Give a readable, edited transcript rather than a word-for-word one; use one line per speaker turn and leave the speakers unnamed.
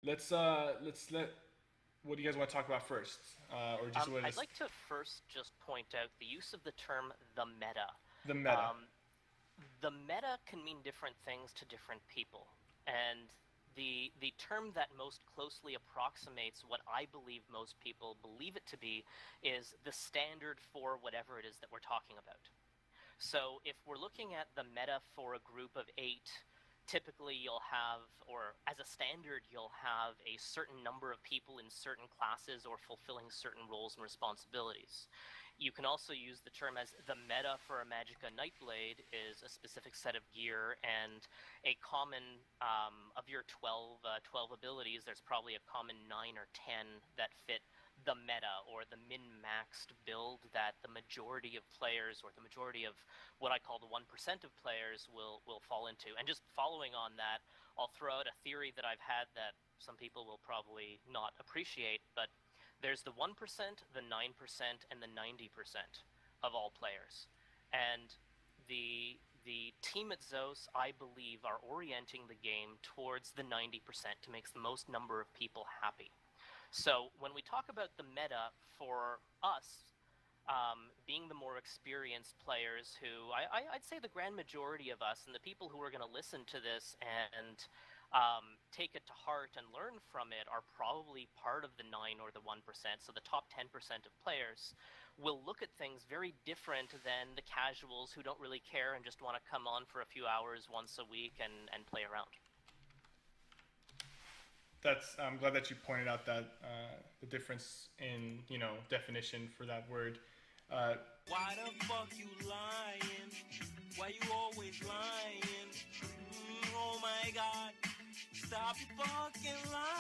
let's let. What do you guys want to talk about first, or just what
I'd
is
like to first just point out the use of the term the meta.
the meta?
Um, the meta can mean different things to different people, and the term that most closely approximates what I believe most people believe it to be is the standard for whatever it is that we're talking about. So if we're looking at the meta for a group of 8, typically you'll have, or as a standard, you'll have a certain number of people in certain classes or fulfilling certain roles and responsibilities. You can also use the term as the meta for a Magicka Nightblade is a specific set of gear and a common, of your 12 abilities, there's probably a common 9 or 10 that fit the meta or the min-maxed build that the majority of players or the majority of what I call the 1% of players will fall into. And just following on that, I'll throw out a theory that I've had that some people will probably not appreciate, but there's the 1%, the 9%, and the 90% of all players. And the team at Zos, I believe, are orienting the game towards the 90% to make the most number of people happy. So when we talk about the meta for us, being the more experienced players who I'd say the grand majority of us and the people who are going to listen to this and take it to heart and learn from it are probably part of the 9 or the 1%. So the top 10% of players will look at things very different than the casuals who don't really care and just want to come on for a few hours once a week and play around.
I'm glad that you pointed out that the difference in definition for that word. Uh,
Why the fuck you lying? Why you always lying? Oh my god. Stop fucking lying.